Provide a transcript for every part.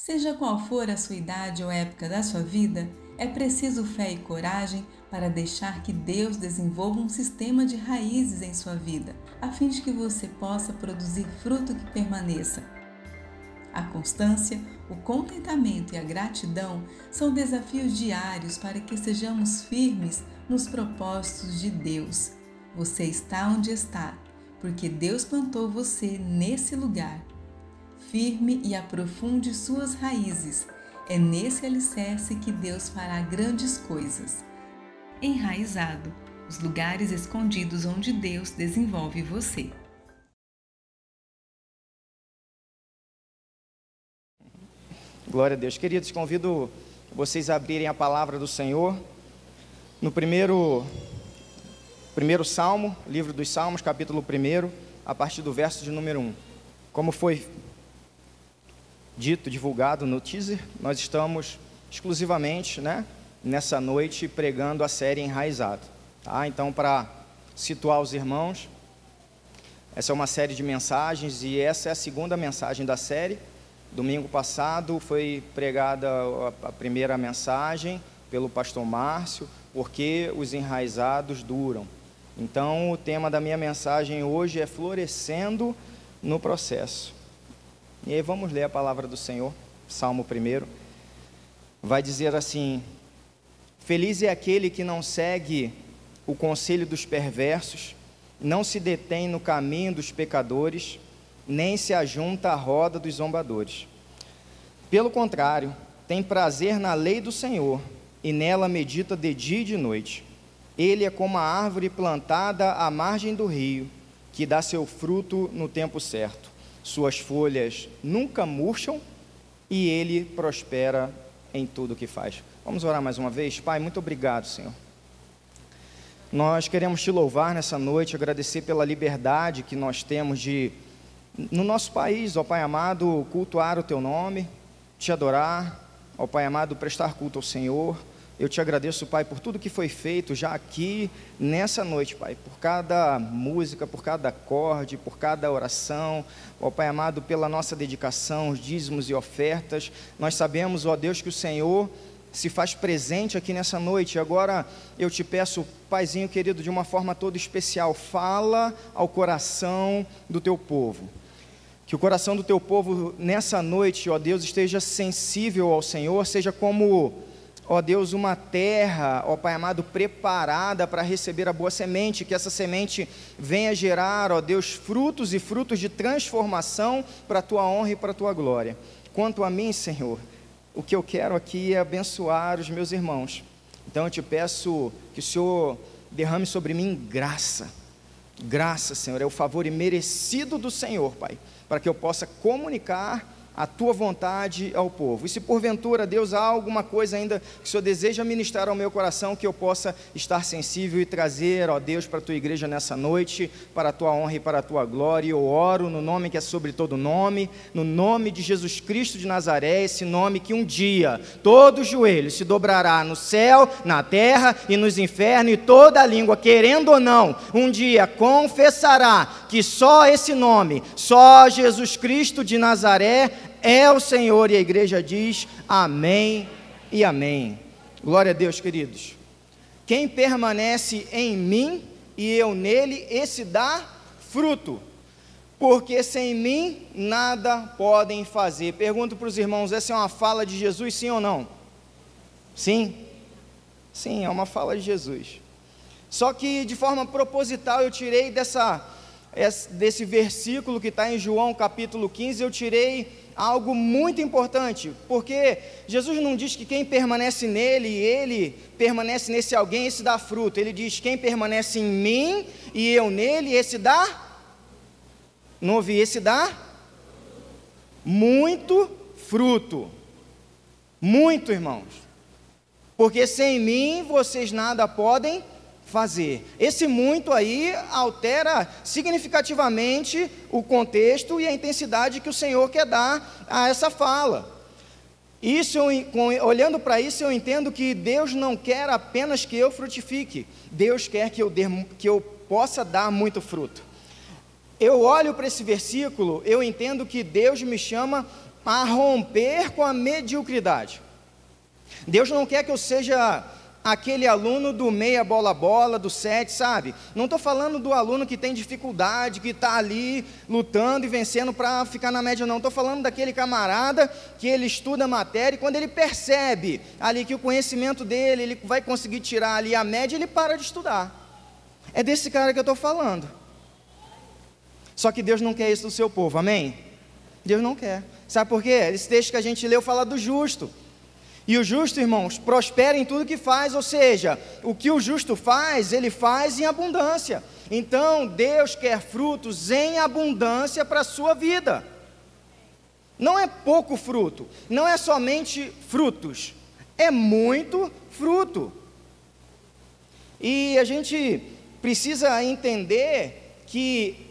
Seja qual for a sua idade ou época da sua vida, é preciso fé e coragem para deixar que Deus desenvolva um sistema de raízes em sua vida, a fim de que você possa produzir fruto que permaneça. A constância, o contentamento e a gratidão são desafios diários para que sejamos firmes nos propósitos de Deus. Você está onde está, porque Deus plantou você nesse lugar. Firme e aprofunde suas raízes. É nesse alicerce que Deus fará grandes coisas. Enraizado, os lugares escondidos onde Deus desenvolve você. Glória a Deus. Queridos, convido vocês a abrirem a palavra do Senhor no primeiro Salmo, livro dos Salmos, capítulo 1, a partir do verso de número 1. Como foi dito, divulgado no teaser, nós estamos exclusivamente, nessa noite pregando a série Enraizado. Tá? Então, para situar os irmãos, essa é uma série de mensagens e essa é a segunda mensagem da série. Domingo passado foi pregada a primeira mensagem pelo pastor Márcio, porque os enraizados duram. Então, o tema da minha mensagem hoje é florescendo no processo. E aí vamos ler a palavra do Senhor, Salmo 1. Vai dizer assim: Feliz é aquele que não segue o conselho dos perversos, não se detém no caminho dos pecadores, nem se ajunta à roda dos zombadores. Pelo contrário, tem prazer na lei do Senhor, e nela medita de dia e de noite. Ele é como a árvore plantada à margem do rio, que dá seu fruto no tempo certo. Suas folhas nunca murcham, e ele prospera em tudo o que faz. Vamos orar mais uma vez? Pai, muito obrigado, Senhor. Nós queremos te louvar nessa noite, agradecer pela liberdade que nós temos de, no nosso país, ó Pai amado, cultuar o Teu nome, te adorar, ó Pai amado, prestar culto ao Senhor. Eu te agradeço, Pai, por tudo que foi feito já aqui nessa noite, Pai, por cada música, por cada acorde, por cada oração, ó Pai amado, pela nossa dedicação, os dízimos e ofertas. Nós sabemos, ó Deus, que o Senhor se faz presente aqui nessa noite. Agora eu te peço, Paizinho querido, de uma forma toda especial, fala ao coração do teu povo. Que o coração do teu povo nessa noite, ó Deus, esteja sensível ao Senhor, seja como, ó Deus, uma terra, ó Pai amado, preparada para receber a boa semente, que essa semente venha gerar, ó Deus, frutos e frutos de transformação para a tua honra e para a tua glória. Quanto a mim, Senhor, o que eu quero aqui é abençoar os meus irmãos. Então eu te peço que o Senhor derrame sobre mim graça. Graça, Senhor, é o favor imerecido do Senhor, Pai, para que eu possa comunicar a tua vontade ao povo. E se porventura, Deus, há alguma coisa ainda que o Senhor deseja ministrar ao meu coração, que eu possa estar sensível e trazer, ó Deus, para a tua igreja nessa noite, para a tua honra e para a tua glória. Eu oro no nome que é sobre todo nome, no nome de Jesus Cristo de Nazaré, esse nome que um dia todo joelho se dobrará no céu, na terra e nos infernos, e toda língua, querendo ou não, um dia confessará que só esse nome, só Jesus Cristo de Nazaré é o Senhor. E a igreja diz amém e amém. Glória a Deus, queridos. Quem permanece em mim e eu nele, esse dá fruto, porque sem mim nada podem fazer. Pergunto para os irmãos, essa é uma fala de Jesus, sim ou não? Sim? Sim, é uma fala de Jesus. Só que de forma proposital eu tirei desse versículo que está em João capítulo 15, eu tirei algo muito importante, porque Jesus não diz que quem permanece nele e ele permanece nesse alguém, esse dá fruto. Ele diz: quem permanece em mim e eu nele, esse dá, não ouvi, esse dá muito fruto, muito, irmãos, porque sem mim vocês nada podem fazer. Esse muito aí altera significativamente o contexto e a intensidade que o Senhor quer dar a essa fala. Olhando para isso, eu entendo que Deus não quer apenas que eu frutifique, Deus quer que eu possa dar muito fruto. Eu olho para esse versículo, eu entendo que Deus me chama a romper com a mediocridade. Deus não quer que eu seja aquele aluno do meia bola-bola, do 7, sabe? Não estou falando do aluno que tem dificuldade, que está ali lutando e vencendo para ficar na média, não. Estou falando daquele camarada que ele estuda a matéria e quando ele percebe ali que o conhecimento dele, ele vai conseguir tirar ali a média, ele para de estudar. É desse cara que eu estou falando. Só que Deus não quer isso do seu povo, amém? Deus não quer. Sabe por quê? Esse texto que a gente leu fala do justo. E o justo, irmãos, prospera em tudo que faz, ou seja, o que o justo faz, ele faz em abundância. Então, Deus quer frutos em abundância para a sua vida. Não é pouco fruto, não é somente frutos, é muito fruto. E a gente precisa entender que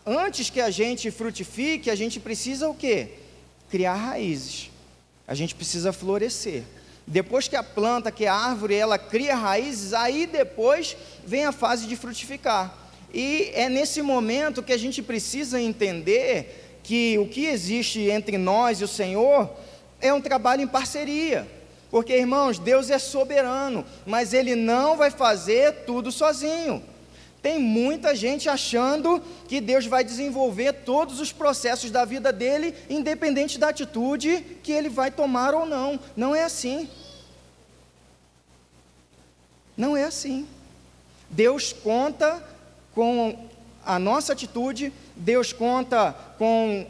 antes que a gente frutifique, a gente precisa o quê? Criar raízes. A gente precisa florescer. Depois que a planta, que a árvore, ela cria raízes, aí depois vem a fase de frutificar. E é nesse momento que a gente precisa entender que o que existe entre nós e o Senhor é um trabalho em parceria. Porque, irmãos, Deus é soberano, mas Ele não vai fazer tudo sozinho. Tem muita gente achando que Deus vai desenvolver todos os processos da vida dele, independente da atitude que ele vai tomar ou não. Não é assim. Não é assim. Deus conta com a nossa atitude, Deus conta com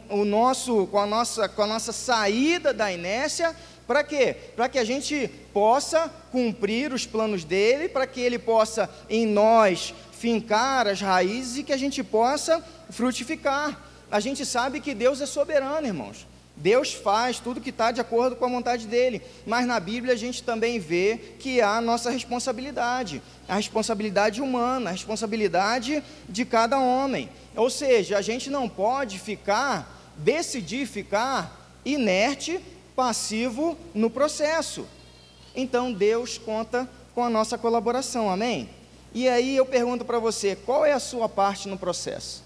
a nossa saída da inércia. Para quê? Para que a gente possa cumprir os planos dele, para que ele possa em nós fincar as raízes e que a gente possa frutificar. A gente sabe que Deus é soberano, irmãos. Deus faz tudo que está de acordo com a vontade dele, mas na Bíblia a gente também vê que há a nossa responsabilidade, a responsabilidade humana, a responsabilidade de cada homem. Ou seja, a gente não pode decidir ficar inerte, passivo no processo. Então Deus conta com a nossa colaboração, amém? E aí eu pergunto para você, qual é a sua parte no processo?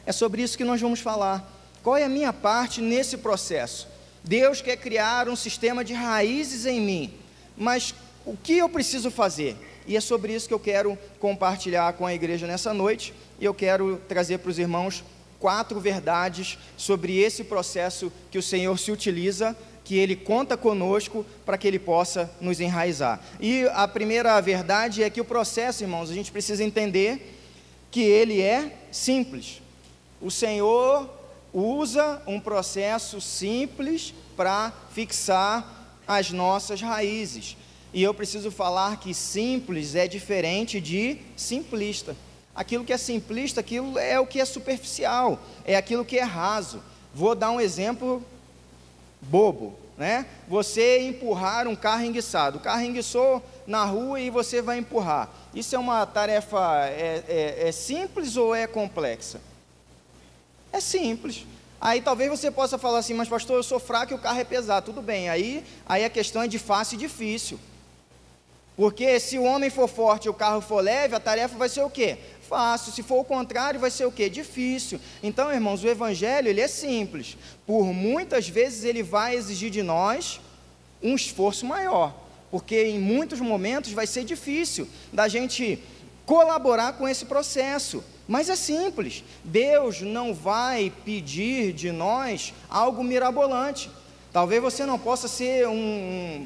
É sobre isso que nós vamos falar. Qual é a minha parte nesse processo? Deus quer criar um sistema de raízes em mim, mas o que eu preciso fazer? E é sobre isso que eu quero compartilhar com a igreja nessa noite, e eu quero trazer para os irmãos 4 verdades sobre esse processo que o Senhor se utiliza, que Ele conta conosco para que Ele possa nos enraizar. E a primeira verdade é que o processo, irmãos, a gente precisa entender que ele é simples. O Senhor usa um processo simples para fixar as nossas raízes. E eu preciso falar que simples é diferente de simplista. Aquilo que é simplista, aquilo é o que é superficial, é aquilo que é raso. Vou dar um exemplo bobo, né? Você empurrar um carro enguiçado. O carro enguiçou na rua e você vai empurrar. Isso é uma tarefa simples ou é complexa? É simples. Aí talvez você possa falar assim, mas pastor, eu sou fraco e o carro é pesado. Tudo bem, aí a questão é de fácil e difícil. Porque se o homem for forte e o carro for leve, a tarefa vai ser o quê? Fácil. Se for o contrário, vai ser o quê? Difícil. Então, irmãos, o evangelho, ele é simples. Por muitas vezes ele vai exigir de nós um esforço maior, porque em muitos momentos vai ser difícil da gente colaborar com esse processo. Mas é simples. Deus não vai pedir de nós algo mirabolante. Talvez você não possa ser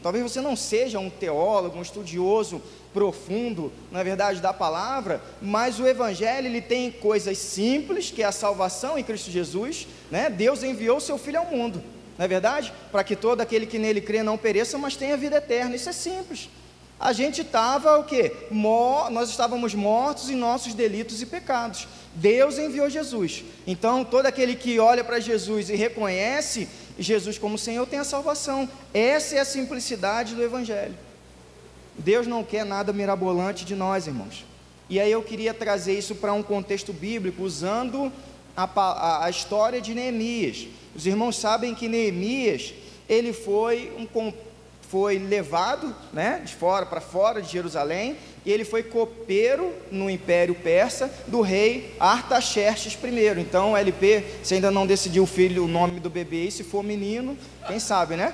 talvez você não seja um teólogo, um estudioso profundo, na verdade, da palavra, mas o evangelho, ele tem coisas simples, que é a salvação em Cristo Jesus, né? Deus enviou o seu Filho ao mundo, não é verdade? Para que todo aquele que nele crê não pereça, mas tenha vida eterna. Isso é simples. A gente estava o quê? Nós estávamos mortos em nossos delitos e pecados. Deus enviou Jesus. Então, todo aquele que olha para Jesus e reconhece Jesus como Senhor tem a salvação. Essa é a simplicidade do evangelho. Deus não quer nada mirabolante de nós, irmãos. E aí eu queria trazer isso para um contexto bíblico, usando a história de Neemias. Os irmãos sabem que Neemias, ele foi levado, né, de fora para fora de Jerusalém, e ele foi copeiro no Império Persa do rei Artaxerxes I. Então, LP, você ainda não decidiu o nome do bebê, e se for menino, quem sabe, né?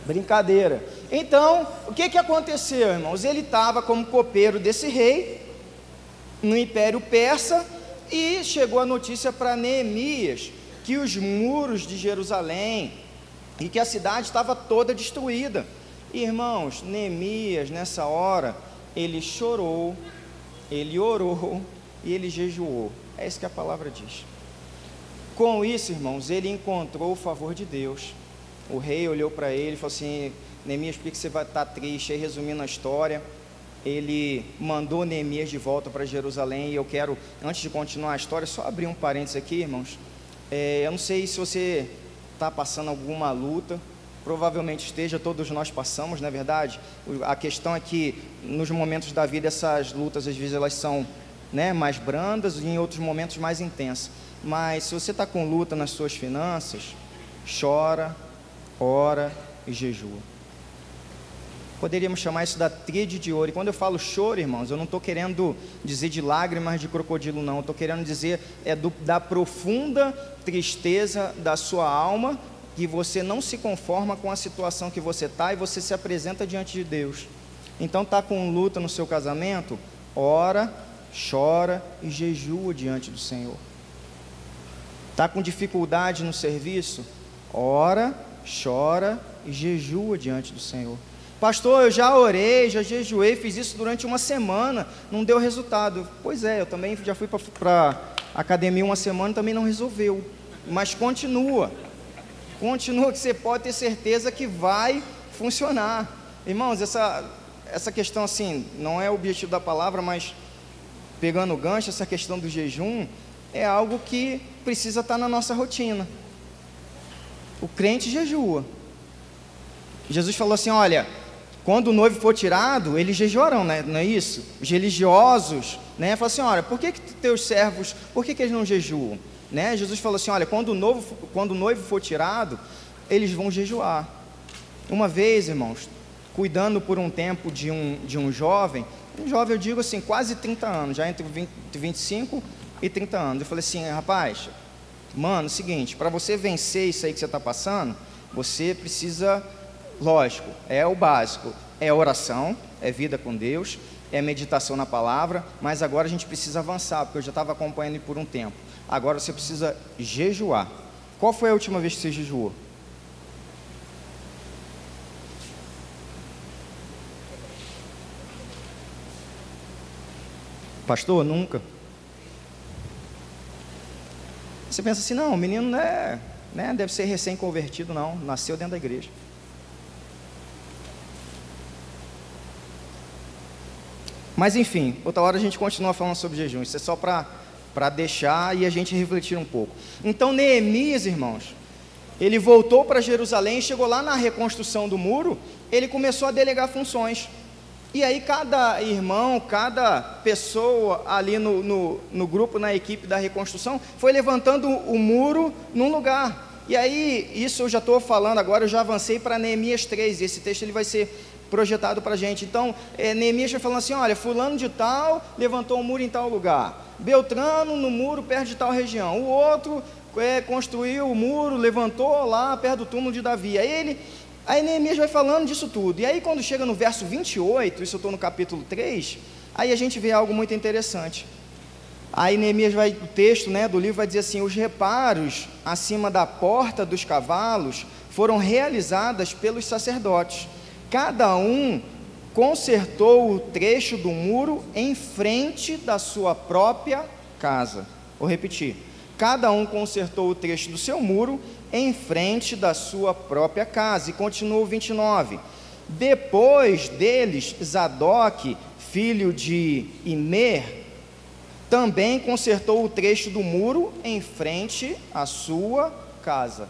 Brincadeira. Então, o que aconteceu, irmãos? Ele estava como copeiro desse rei no Império Persa, e chegou a notícia para Neemias que os muros de Jerusalém e que a cidade estava toda destruída. Irmãos, Neemias, nessa hora, ele chorou, ele orou e ele jejuou. É isso que a palavra diz. Com isso, irmãos, ele encontrou o favor de Deus. O rei olhou para ele e falou assim: Neemias, por que você vai estar triste? Aí, resumindo a história, ele mandou Neemias de volta para Jerusalém. E eu quero, antes de continuar a história, só abrir um parênteses aqui, irmãos. Eu não sei se você está passando alguma luta, provavelmente esteja, todos nós passamos, não é verdade? A questão é que nos momentos da vida essas lutas às vezes elas são, né, mais brandas, e em outros momentos mais intensas. Mas se você está com luta nas suas finanças, chora, ora e jejua. Poderíamos chamar isso da tríade de ouro. E quando eu falo choro, irmãos, eu não estou querendo dizer de lágrimas de crocodilo, não. Eu estou querendo dizer da profunda tristeza da sua alma, que você não se conforma com a situação que você está e você se apresenta diante de Deus. Então, está com luta no seu casamento? Ora, chora e jejua diante do Senhor. Está com dificuldade no serviço? Ora, chora e jejua diante do Senhor. Pastor, eu já orei, já jejuei, fiz isso durante uma semana, não deu resultado. Pois é, eu também já fui para a academia uma semana e também não resolveu. Mas continua, que você pode ter certeza que vai funcionar. Irmãos, essa questão assim, não é o objetivo da palavra, mas pegando o gancho, essa questão do jejum é algo que precisa estar na nossa rotina. O crente jejua. Jesus falou assim: olha, quando o noivo for tirado, eles jejuarão, né? Não é isso? Os religiosos, né? Falam assim: olha, por que teus servos, por que eles não jejuam? Né? Jesus falou assim: olha, quando o noivo for tirado, eles vão jejuar. Uma vez, irmãos, cuidando por um tempo de um jovem, eu digo assim, quase 30 anos, já entre 25 e 30 anos. Eu falei assim: rapaz, mano, é o seguinte, para você vencer isso aí que você está passando, você precisa, lógico, é o básico, é oração, é vida com Deus, é meditação na palavra, mas agora a gente precisa avançar, porque eu já estava acompanhando ele por um tempo. Agora você precisa jejuar. Qual foi a última vez que você jejuou? Pastor, nunca. Você pensa assim: não, o menino não é, né, deve ser recém-convertido. Não, nasceu dentro da igreja. Mas enfim, outra hora a gente continua falando sobre jejum. Isso é só para deixar e a gente refletir um pouco. Então Neemias, irmãos, ele voltou para Jerusalém, chegou lá na reconstrução do muro, ele começou a delegar funções. E aí cada irmão, cada pessoa ali no grupo, na equipe da reconstrução, foi levantando o muro num lugar. E aí, isso eu já estou falando agora, eu já avancei para Neemias 3, e esse texto ele vai ser projetado para a gente. Então, Neemias vai falando assim: olha, fulano de tal levantou um muro em tal lugar, Beltrano no muro perto de tal região, o outro construiu o muro, levantou lá perto do túmulo de Davi. Aí Neemias vai falando disso tudo. E aí quando chega no verso 28, isso eu estou no capítulo 3, aí a gente vê algo muito interessante. Aí Neemias o texto, né, do livro vai dizer assim: os reparos acima da porta dos cavalos foram realizadas pelos sacerdotes. Cada um consertou o trecho do muro em frente da sua própria casa. Vou repetir: cada um consertou o trecho do seu muro em frente da sua própria casa. E continua o 29. Depois deles, Zadok, filho de Imer, também consertou o trecho do muro em frente à sua casa.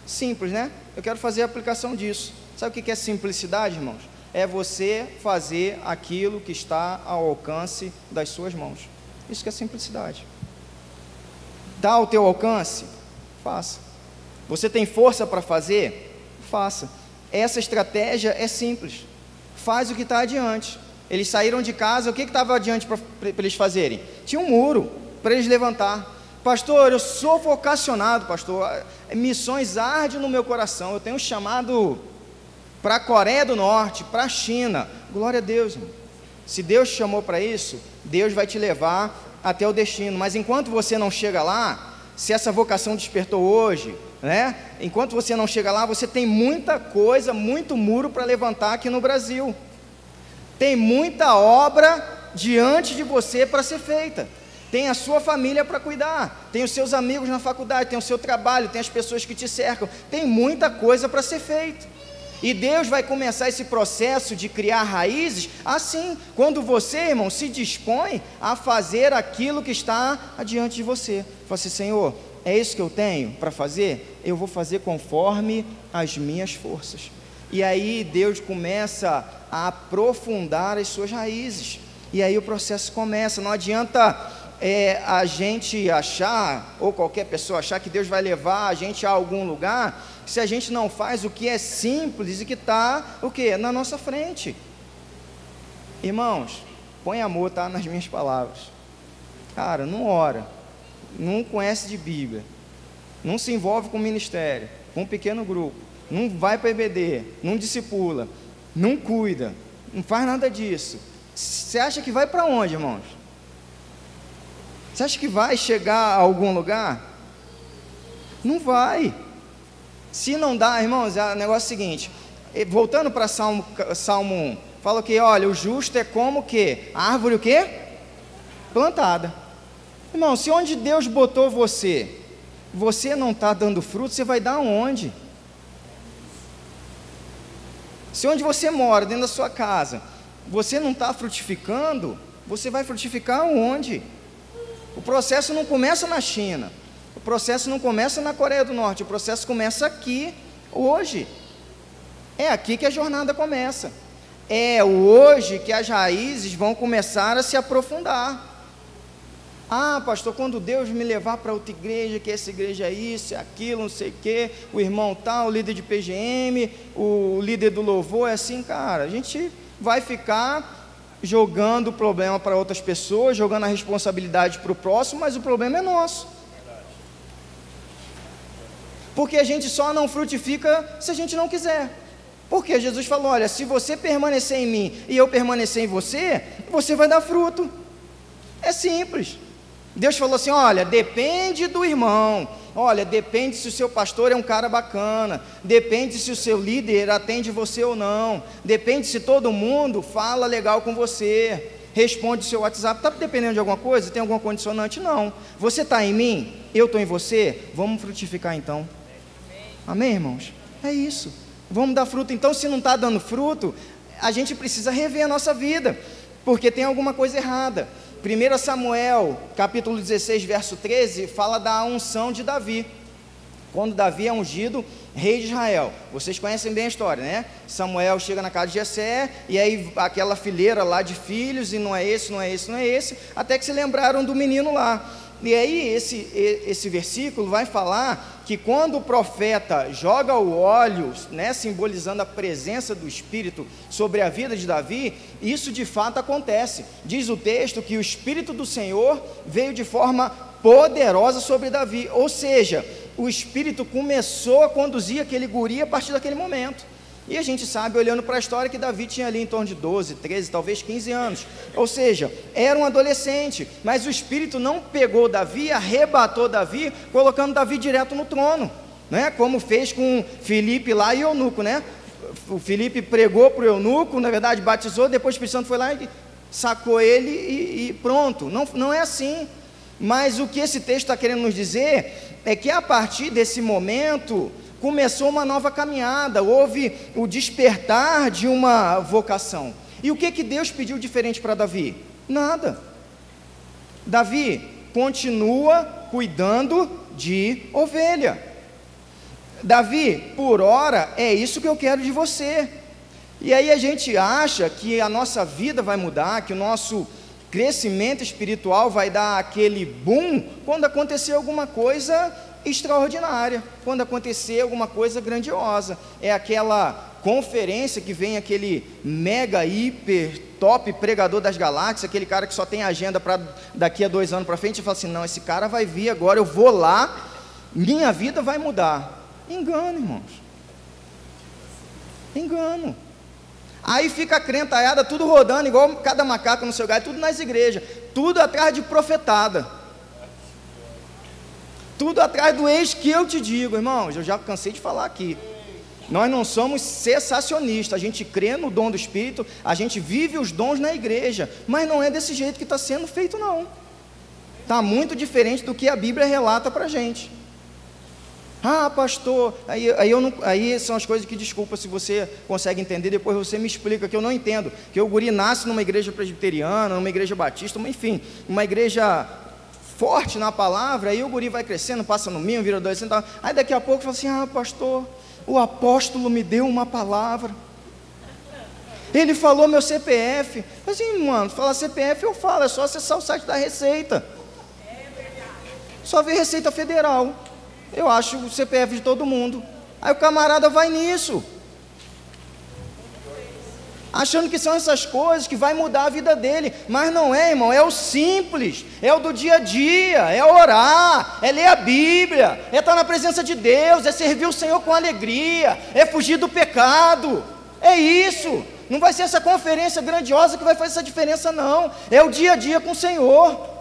Simples, né? Eu quero fazer a aplicação disso. Sabe o que é simplicidade, irmãos? É você fazer aquilo que está ao alcance das suas mãos. Isso que é simplicidade. Está ao teu alcance? Faça. Você tem força para fazer? Faça. Essa estratégia é simples. Faz o que está adiante. Eles saíram de casa, o que estava adiante para eles fazerem? Tinha um muro para eles levantar. Pastor, eu sou vocacionado, pastor, missões ardem no meu coração, eu tenho um chamado para a Coreia do Norte, para a China. Glória a Deus, irmão. Se Deus te chamou para isso, Deus vai te levar até o destino, mas enquanto você não chega lá, se essa vocação despertou hoje, né? Enquanto você não chega lá, você tem muita coisa, muito muro para levantar aqui no Brasil, tem muita obra diante de você para ser feita, tem a sua família para cuidar, tem os seus amigos na faculdade, tem o seu trabalho, tem as pessoas que te cercam, tem muita coisa para ser feita. E Deus vai começar esse processo de criar raízes assim, quando você, irmão, se dispõe a fazer aquilo que está adiante de você. Fala assim: Senhor, é isso que eu tenho para fazer? Eu vou fazer conforme as minhas forças. E aí Deus começa a aprofundar as suas raízes, e aí o processo começa. Não adianta a gente achar, ou qualquer pessoa achar, que Deus vai levar a gente a algum lugar, se a gente não faz o que é simples e que está, o que? Na nossa frente. Irmãos, põe amor, tá? Nas minhas palavras. Cara, não ora, não conhece de Bíblia, não se envolve com ministério, com um pequeno grupo, não vai para EBD, não discipula, não cuida, não faz nada disso. Você acha que vai para onde, irmãos? Você acha que vai chegar a algum lugar? Não vai. Se não dá, irmãos, o negócio é o seguinte, voltando para Salmo 1, fala que, olha, o justo é como o quê? A árvore o quê? Plantada. Irmão, se onde Deus botou você não está dando fruto, você vai dar aonde? Se onde você mora, dentro da sua casa, você não está frutificando, você vai frutificar aonde? O processo não começa na China, o processo não começa na Coreia do Norte, o processo começa aqui, hoje. É aqui que a jornada começa. É hoje que as raízes vão começar a se aprofundar. Ah, pastor, quando Deus me levar para outra igreja, que essa igreja é isso, é aquilo, não sei o quê, o irmão tal, o líder de PGM, o líder do louvor, é assim, cara, a gente vai ficar jogando o problema para outras pessoas, jogando a responsabilidade para o próximo, mas o problema é nosso. Porque a gente só não frutifica se a gente não quiser. Porque Jesus falou, olha, se você permanecer em mim e eu permanecer em você, você vai dar fruto. É simples. Deus falou assim, olha, depende do irmão, olha, depende se o seu pastor é um cara bacana, depende se o seu líder atende você ou não, depende se todo mundo fala legal com você, responde o seu WhatsApp. Está dependendo de alguma coisa? Tem alguma condicionante? Não. Você está em mim, eu estou em você, vamos frutificar então. Amém, irmãos? É isso. Vamos dar fruto. Então, se não está dando fruto, a gente precisa rever a nossa vida, porque tem alguma coisa errada. 1 Samuel, capítulo 16, verso 13, fala da unção de Davi. Quando Davi é ungido rei de Israel. Vocês conhecem bem a história, né? Samuel chega na casa de Jessé, e aí aquela fileira lá de filhos, e não é esse, não é esse, não é esse, até que se lembraram do menino lá. E aí esse versículo vai falar que quando o profeta joga o óleo, né, simbolizando a presença do Espírito sobre a vida de Davi, isso de fato acontece. Diz o texto que o Espírito do Senhor veio de forma poderosa sobre Davi, ou seja, o Espírito começou a conduzir aquele guri a partir daquele momento. E a gente sabe, olhando para a história, que Davi tinha ali em torno de 12, 13, talvez 15 anos. Ou seja, era um adolescente, mas o Espírito não pegou Davi, arrebatou Davi, colocando Davi direto no trono, né? Como fez com Filipe lá e Eunuco, né? O Filipe pregou para o Eunuco, na verdade batizou, depois o Espírito Santo foi lá e sacou ele e pronto. Não é assim. Mas o que esse texto está querendo nos dizer é que a partir desse momento começou uma nova caminhada, houve o despertar de uma vocação. E o que Deus pediu diferente para Davi? Nada. Davi continua cuidando de ovelha. Davi, por hora, é isso que eu quero de você. E aí a gente acha que a nossa vida vai mudar, que o nosso crescimento espiritual vai dar aquele boom quando acontecer alguma coisa extraordinária, quando acontecer alguma coisa grandiosa. É aquela conferência que vem aquele mega, hiper, top pregador das galáxias, aquele cara que só tem agenda para daqui a 2 anos para frente, e fala assim, não, esse cara vai vir agora, eu vou lá, minha vida vai mudar. Engano, irmãos. Engano. Aí fica a crentaiada tudo rodando, igual cada macaco no seu galho, tudo nas igrejas, tudo atrás de profetada, tudo atrás do eis que eu te digo, irmãos. Eu já cansei de falar aqui, nós não somos cessacionistas, a gente crê no dom do Espírito, a gente vive os dons na igreja, mas não é desse jeito que está sendo feito, não. Está muito diferente do que a Bíblia relata para a gente. Ah, pastor, aí são as coisas que, desculpa, se você consegue entender, depois você me explica, que eu não entendo, que o guri nasce numa igreja presbiteriana, numa igreja batista, enfim, uma igreja forte na palavra, aí o guri vai crescendo, passa no mínimo, vira adolescente, aí daqui a pouco fala assim, ah, pastor, o apóstolo me deu uma palavra, ele falou meu CPF, assim, mano, falar CPF eu falo, é só acessar o site da Receita, só ver Receita Federal, eu acho o CPF de todo mundo, aí o camarada vai nisso, achando que são essas coisas que vai mudar a vida dele, mas não é, irmão, é o simples, é o do dia a dia, é orar, é ler a Bíblia, é estar na presença de Deus, é servir o Senhor com alegria, é fugir do pecado, é isso, não vai ser essa conferência grandiosa que vai fazer essa diferença não, é o dia a dia com o Senhor.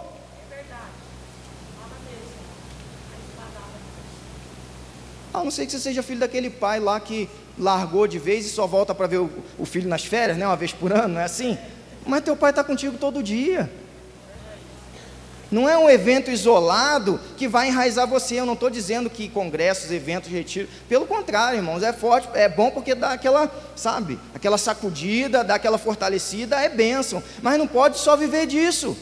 A não ser que você seja filho daquele pai lá que largou de vez e só volta para ver o filho nas férias, né? Uma vez por ano, não é assim? Mas teu pai está contigo todo dia. Não é um evento isolado que vai enraizar você. Eu não estou dizendo que congressos, eventos, retiros. Pelo contrário, irmãos, é forte, é bom porque dá aquela, sabe, aquela sacudida, dá aquela fortalecida, é bênção. Mas não pode só viver disso.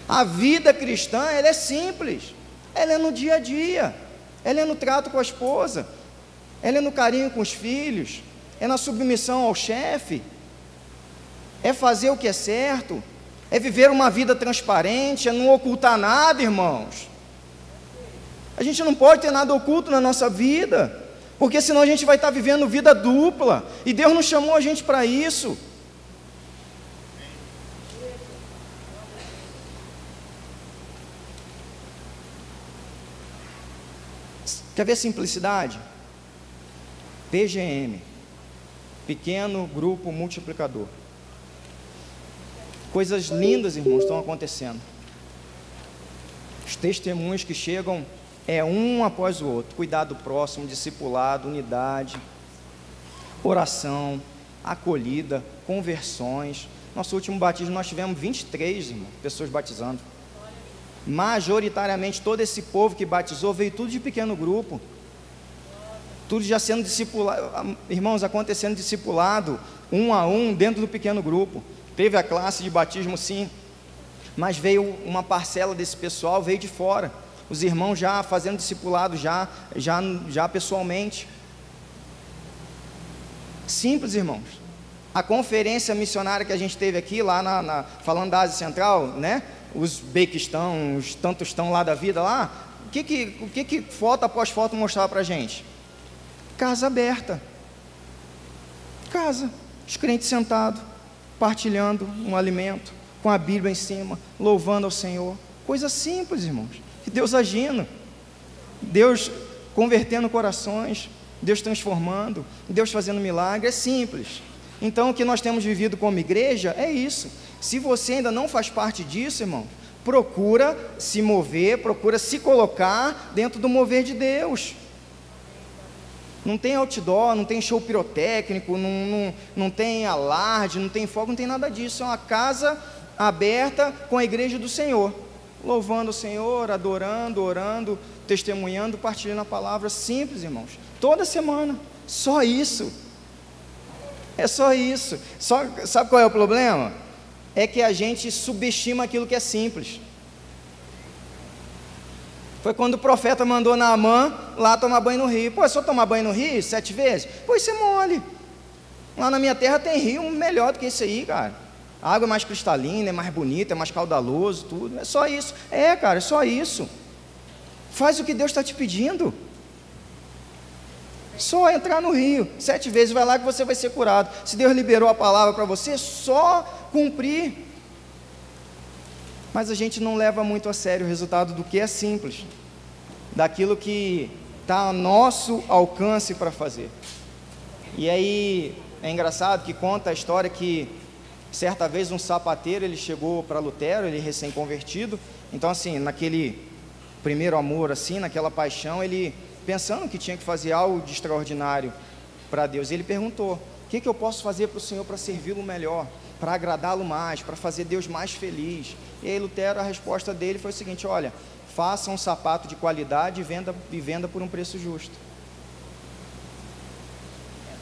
A vida cristã, ela é simples. Ela é no dia a dia. Ela é no trato com a esposa, ela é no carinho com os filhos, é na submissão ao chefe, é fazer o que é certo, é viver uma vida transparente, é não ocultar nada, irmãos. A gente não pode ter nada oculto na nossa vida, porque senão a gente vai estar vivendo vida dupla, e Deus não chamou a gente para isso. Quer ver simplicidade? PGM, pequeno grupo multiplicador. Coisas lindas, irmãos, estão acontecendo. Os testemunhos que chegam é um após o outro. Cuidado próximo, discipulado, unidade, oração, acolhida, conversões. Nosso último batismo nós tivemos 23, irmão, pessoas batizando. Majoritariamente todo esse povo que batizou veio tudo de pequeno grupo, tudo já sendo discipulado, irmãos, acontecendo discipulado, um a um, dentro do pequeno grupo. Teve a classe de batismo sim, mas veio uma parcela desse pessoal, veio de fora, os irmãos já fazendo discipulado, já pessoalmente. Simples, irmãos. A conferência missionária que a gente teve aqui, lá falando da Ásia Central, né? Os Uzbequistão, os tantos estão lá da vida lá, o que foto após foto mostrava para a gente? Casa aberta, casa, os crentes sentados, partilhando um alimento, com a Bíblia em cima, louvando ao Senhor, coisa simples, irmãos, e Deus agindo, Deus convertendo corações, Deus transformando, Deus fazendo milagre, é simples. Então o que nós temos vivido como igreja é isso. Se você ainda não faz parte disso, irmão, procura se mover, procura se colocar dentro do mover de Deus. Não tem outdoor, não tem show pirotécnico, não tem alarde, não tem fogo, não tem nada disso. É uma casa aberta com a igreja do Senhor, louvando o Senhor, adorando, orando, testemunhando, partilhando a palavra. Simples, irmãos, toda semana, só isso. É só isso. Sabe qual é o problema? É que a gente subestima aquilo que é simples. Foi quando o profeta mandou Naamã lá tomar banho no rio. Pô, é só tomar banho no rio 7 vezes? Pô, isso é mole. Lá na minha terra tem rio melhor do que esse aí, cara. A água é mais cristalina, é mais bonita, é mais caudaloso, tudo. É só isso. É, cara, é só isso. Faz o que Deus está te pedindo. Só entrar no rio, 7 vezes, vai lá que você vai ser curado. Se Deus liberou a palavra para você, é só cumprir. Mas a gente não leva muito a sério o resultado do que é simples, daquilo que está a nosso alcance para fazer. E aí é engraçado que conta a história que certa vez um sapateiro, ele chegou para Lutero, ele recém-convertido, então assim, naquele primeiro amor, assim, naquela paixão, ele pensando que tinha que fazer algo de extraordinário para Deus, ele perguntou: o que eu posso fazer para o Senhor para servi-lo melhor, para agradá-lo mais, para fazer Deus mais feliz? E aí Lutero, a resposta dele foi o seguinte: olha, faça um sapato de qualidade e venda por um preço justo.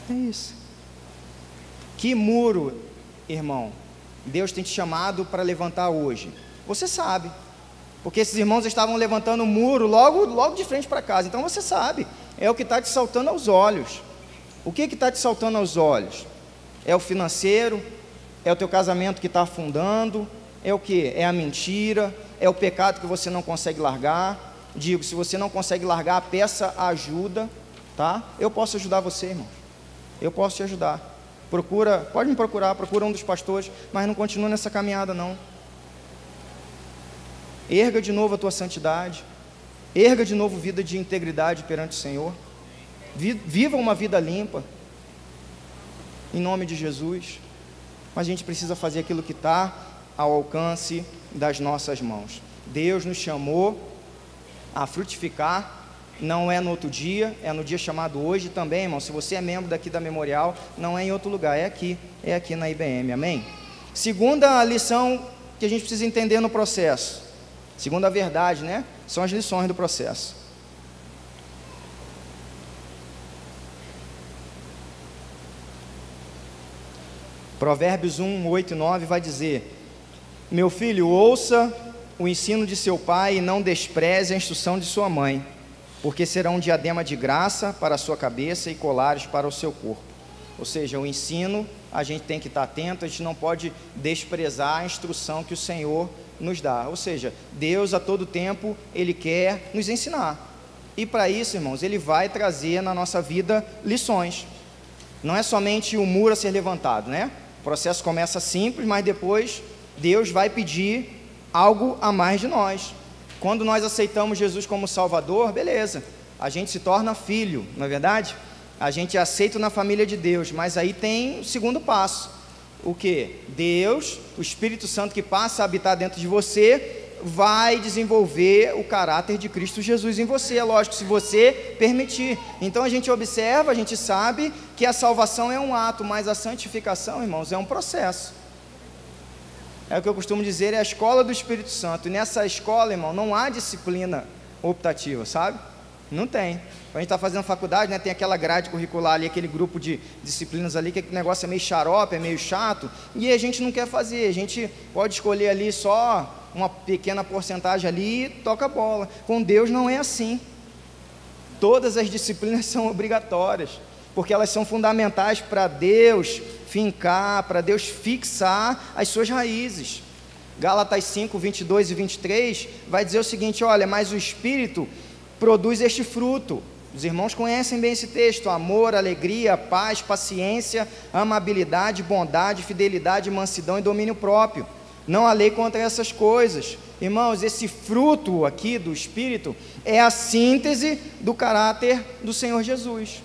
É isso. Que muro, irmão, Deus tem te chamado para levantar hoje? Você sabe, porque esses irmãos estavam levantando um muro logo de frente para casa, então você sabe, é o que está te saltando aos olhos. O que está te saltando aos olhos? É o financeiro? É o teu casamento que está afundando? É o que? É a mentira? É o pecado que você não consegue largar? Digo, se você não consegue largar, peça ajuda, tá? Eu posso ajudar você, irmão. Eu posso te ajudar. Pode me procurar, procura um dos pastores, mas não continua nessa caminhada não. Erga de novo a tua santidade, erga de novo vida de integridade perante o Senhor, viva uma vida limpa, em nome de Jesus. Mas a gente precisa fazer aquilo que está ao alcance das nossas mãos. Deus nos chamou a frutificar, não é no outro dia, é no dia chamado hoje também, irmão. Se você é membro daqui da Memorial, não é em outro lugar, é aqui na IBM, amém? Segunda lição que a gente precisa entender no processo, segunda verdade, né? São as lições do processo. Provérbios 1, 8 e 9 vai dizer: meu filho, ouça o ensino de seu pai e não despreze a instrução de sua mãe, porque será um diadema de graça para a sua cabeça e colares para o seu corpo. Ou seja, o ensino, a gente tem que estar atento, a gente não pode desprezar a instrução que o Senhor nos dá. Ou seja, Deus a todo tempo, Ele quer nos ensinar. E para isso, irmãos, Ele vai trazer na nossa vida lições. Não é somente o muro a ser levantado, né? O processo começa simples, mas depois Deus vai pedir algo a mais de nós. Quando nós aceitamos Jesus como Salvador, beleza, a gente se torna filho, não é verdade? A gente é aceito na família de Deus, mas aí tem o segundo passo. O que? Deus, o Espírito Santo que passa a habitar dentro de você, vai desenvolver o caráter de Cristo Jesus em você, é lógico, se você permitir. Então a gente observa, a gente sabe que a salvação é um ato, mas a santificação, irmãos, é um processo. É o que eu costumo dizer, é a escola do Espírito Santo. E nessa escola, irmão, não há disciplina optativa, sabe? Não tem. Quando a gente está fazendo faculdade, né, tem aquela grade curricular ali, aquele grupo de disciplinas ali, que o negócio é meio xarope, é meio chato, e a gente não quer fazer. A gente pode escolher ali só uma pequena porcentagem ali e toca a bola. Com Deus não é assim. Todas as disciplinas são obrigatórias, porque elas são fundamentais para Deus fincar, para Deus fixar as suas raízes. Gálatas 5, 22 e 23 vai dizer o seguinte: olha, mas o Espírito produz este fruto. Os irmãos conhecem bem esse texto: amor, alegria, paz, paciência, amabilidade, bondade, fidelidade, mansidão e domínio próprio. Não há lei contra essas coisas. Irmãos, esse fruto aqui do Espírito é a síntese do caráter do Senhor Jesus.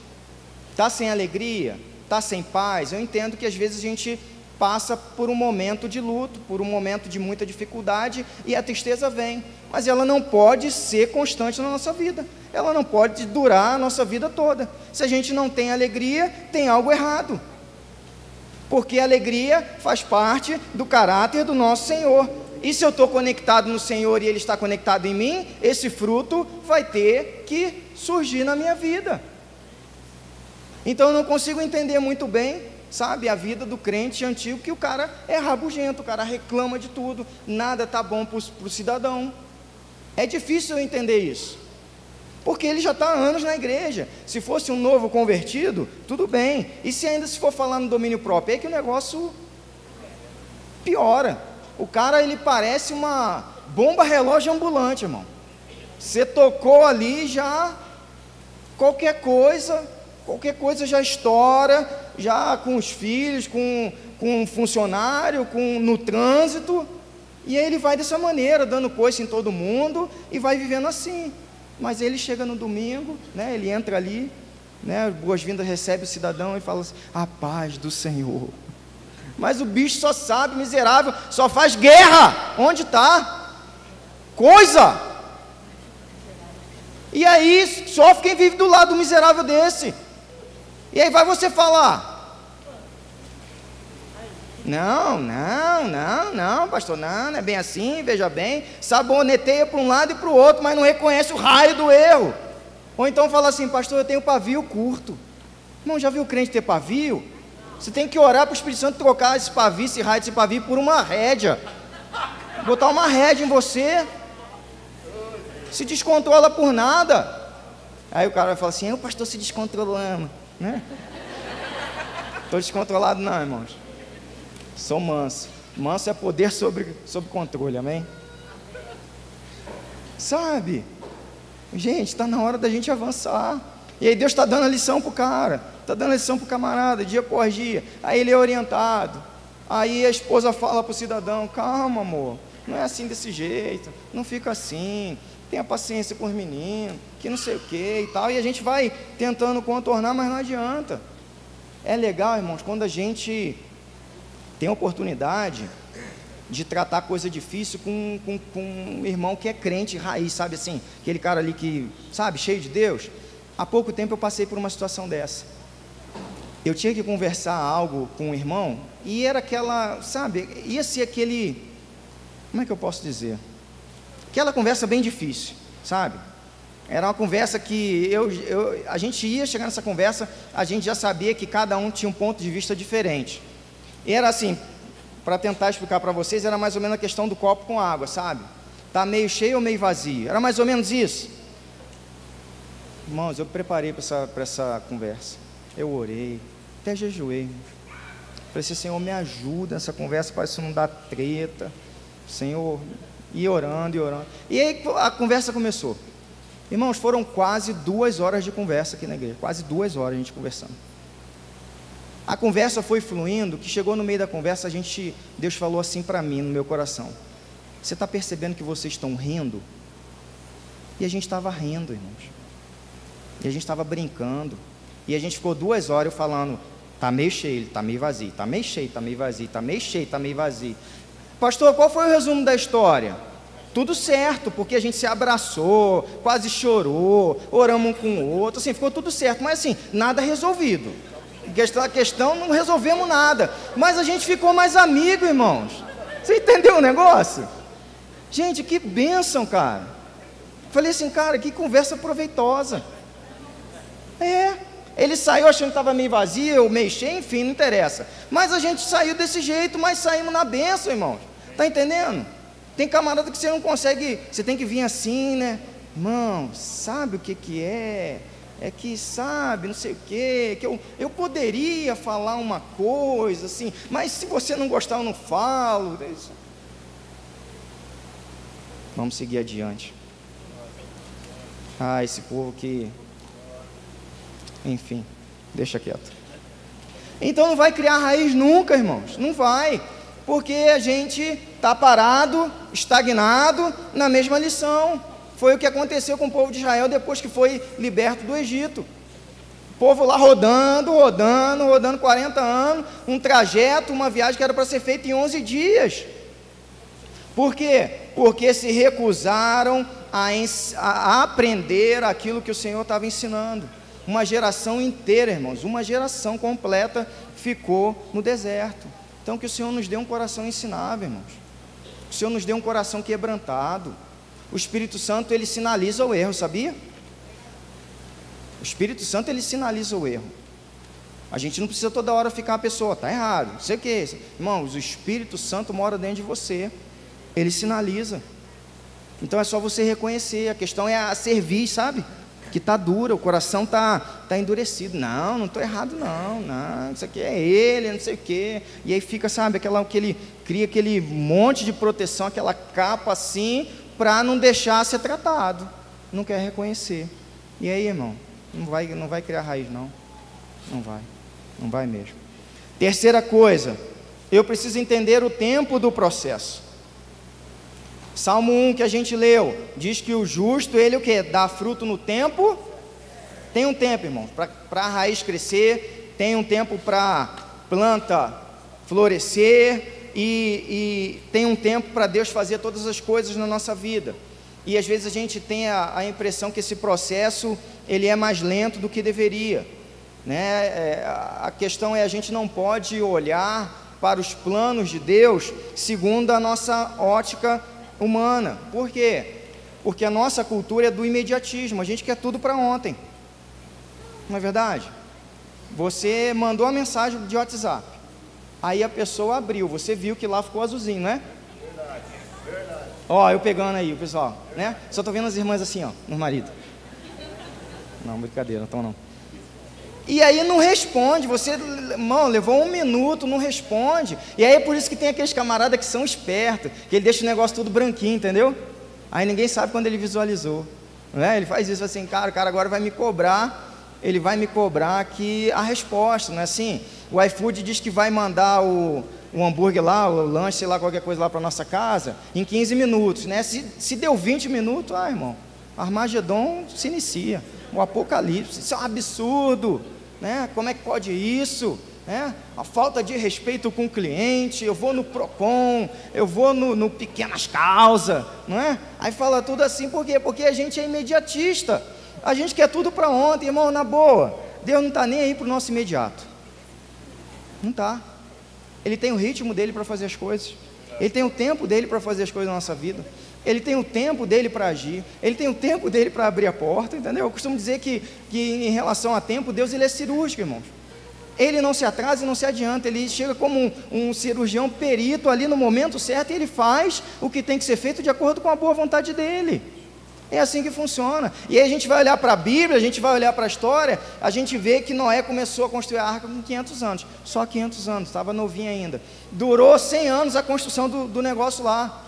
Está sem alegria? Está sem paz? Eu entendo que às vezes a gente passa por um momento de luto, por um momento de muita dificuldade, e a tristeza vem, mas ela não pode ser constante na nossa vida, ela não pode durar a nossa vida toda. Se a gente não tem alegria, tem algo errado, porque a alegria faz parte do caráter do nosso Senhor, e se eu estou conectado no Senhor e Ele está conectado em mim, esse fruto vai ter que surgir na minha vida. Então eu não consigo entender muito bem, sabe, a vida do crente antigo, que o cara é rabugento, o cara reclama de tudo, nada está bom para o cidadão. É difícil eu entender isso, porque ele já está há anos na igreja. Se fosse um novo convertido, tudo bem, e se ainda se for falar no domínio próprio, é que o negócio piora. O cara, ele parece uma bomba relógio ambulante, irmão. Você tocou ali, já qualquer coisa qualquer coisa já estoura, já com os filhos, com um funcionário, no trânsito, e aí ele vai dessa maneira, dando coice em todo mundo, e vai vivendo assim. Mas ele chega no domingo, né, ele entra ali, né, boas-vindas, recebe o cidadão e fala assim: a paz do Senhor. Mas o bicho só sabe, miserável, só faz guerra. Onde está? Coisa. E aí sofre quem vive do lado do miserável desse. E aí vai você falar: não, pastor, não é bem assim, veja bem, saboneteia para um lado e para o outro, mas não reconhece o raio do erro. Ou então fala assim: pastor, eu tenho pavio curto. Irmão, já viu o crente ter pavio? Você tem que orar para o Espírito Santo trocar esse pavio, esse raio desse pavio por uma rédea, botar uma rédea em você. Se descontrola por nada. Aí o cara vai falar assim: o pastor se descontrolando, né? Estou descontrolado não, irmãos. Sou manso. Manso é poder sobre controle, amém? Sabe? Gente, está na hora da gente avançar. E aí Deus está dando a lição para o cara, está dando a lição para o camarada, dia por dia. Aí ele é orientado. Aí a esposa fala para o cidadão: calma, amor, não é assim desse jeito, não fica assim, tenha paciência com os meninos, que não sei o que e tal. E a gente vai tentando contornar, mas não adianta. É legal, irmãos, quando a gente tem a oportunidade de tratar coisa difícil com um irmão que é crente raiz, sabe assim, aquele cara ali que, sabe, cheio de Deus. Há pouco tempo eu passei por uma situação dessa. Eu tinha que conversar algo com um irmão, e era aquela, sabe, ia ser aquele, como é que eu posso dizer? Aquela conversa bem difícil, sabe? Era uma conversa que a gente ia chegar nessa conversa, a gente já sabia que cada um tinha um ponto de vista diferente. E era assim, para tentar explicar para vocês, era mais ou menos a questão do copo com água, sabe? Tá meio cheio ou meio vazio? Era mais ou menos isso. Irmãos, eu preparei para essa conversa. Eu orei, até jejuei. Falei assim: Senhor, me ajuda nessa conversa, para isso não dar treta. Senhor, e orando. E aí a conversa começou. Irmãos, foram quase 2 horas de conversa aqui na igreja. Quase 2 horas a gente conversando. A conversa foi fluindo, que chegou no meio da conversa, Deus falou assim para mim, no meu coração: você está percebendo que vocês estão rindo? E a gente estava rindo, irmãos. E a gente estava brincando. E a gente ficou 2 horas eu falando: está meio cheio, está meio vazio, está meio cheio, está meio vazio, está meio cheio, está meio vazio. Pastor, qual foi o resumo da história? Tudo certo, porque a gente se abraçou, quase chorou, oramos um com o outro, assim, ficou tudo certo, mas assim, nada resolvido. A questão, não resolvemos nada, mas a gente ficou mais amigo, irmãos. Você entendeu o negócio? Gente, que bênção, cara. Falei assim: cara, que conversa proveitosa. Ele saiu achando que estava meio vazio, meio cheio, enfim, não interessa. Mas a gente saiu desse jeito, mas saímos na bênção, irmãos. Está entendendo? Tem camarada que você não consegue, você tem que vir assim, né? Irmão, sabe o que é? É que, sabe, não sei o que eu poderia falar uma coisa assim, mas se você não gostar eu não falo. Vamos seguir adiante. Esse povo que, enfim, deixa quieto. Então não vai criar raiz nunca, irmãos, não vai, porque a gente está parado, estagnado na mesma lição. Foi o que aconteceu com o povo de Israel depois que foi liberto do Egito. O povo lá rodando 40 anos, um trajeto, uma viagem que era para ser feita em 11 dias. Por quê? Porque se recusaram a aprender aquilo que o Senhor estava ensinando. Uma geração inteira, irmãos, uma geração completa ficou no deserto. Então que o Senhor nos dê um coração ensinável, irmãos. Que o Senhor nos dê um coração quebrantado. O Espírito Santo, ele sinaliza o erro, sabia? O Espírito Santo, ele sinaliza o erro. A gente não precisa toda hora ficar a pessoa, está errado, não sei o que. Irmãos, o Espírito Santo mora dentro de você. Ele sinaliza. Então é só você reconhecer. A questão é a servir, sabe? Que está dura, o coração está endurecido. Não estou errado não, isso aqui é ele, não sei o quê. E aí fica, sabe, cria aquele monte de proteção, aquela capa assim, para não deixar ser tratado. Não quer reconhecer. E aí, irmão, não vai criar raiz não. Não vai mesmo. Terceira coisa, eu preciso entender o tempo do processo. Salmo 1 que a gente leu, diz que o justo, ele o quê? Dá fruto no tempo. Tem um tempo, irmãos, para a raiz crescer, tem um tempo para a planta florescer e tem um tempo para Deus fazer todas as coisas na nossa vida. E às vezes a gente tem a impressão que esse processo, ele é mais lento do que deveria, né? A questão é, a gente não pode olhar para os planos de Deus segundo a nossa ótica humana. Por quê? Porque a nossa cultura é do imediatismo, a gente quer tudo para ontem. Não é verdade? Você mandou a mensagem de WhatsApp, aí a pessoa abriu, você viu que lá ficou azulzinho, né? Verdade. Ó, eu pegando aí, o pessoal, né? Só tô vendo as irmãs assim, ó, no marido. Não, brincadeira, então não. E aí não responde, você, irmão, levou 1 minuto, não responde. E aí é por isso que tem aqueles camaradas que são espertos, que ele deixa o negócio tudo branquinho, entendeu? Aí ninguém sabe quando ele visualizou, não é? Ele faz isso assim, cara, o cara agora vai me cobrar, ele vai me cobrar aqui a resposta, não é assim? O iFood diz que vai mandar o hambúrguer lá, o lanche, sei lá, qualquer coisa lá para nossa casa, em 15 minutos, né? Se deu 20 minutos, irmão, Armagedon se inicia, o apocalipse, isso é um absurdo, né? Como é que pode isso? Né? A falta de respeito com o cliente, eu vou no Procon, eu vou no Pequenas Causas, não é? Aí fala tudo assim, por quê? Porque a gente é imediatista, a gente quer tudo para ontem, irmão, na boa. Deus não está nem aí para o nosso imediato, não está. Ele tem o ritmo dele para fazer as coisas, ele tem o tempo dele para fazer as coisas na nossa vida, ele tem o tempo dele para agir, ele tem o tempo dele para abrir a porta, entendeu? Eu costumo dizer que em relação a tempo, Deus, ele é cirúrgico, irmãos. Ele não se atrasa e não se adianta, ele chega como um cirurgião perito ali no momento certo e ele faz o que tem que ser feito de acordo com a boa vontade dele. É assim que funciona. E aí a gente vai olhar para a Bíblia, a gente vai olhar para a história, a gente vê que Noé começou a construir a arca com 500 anos, só 500 anos, estava novinho ainda. Durou 100 anos a construção do negócio lá.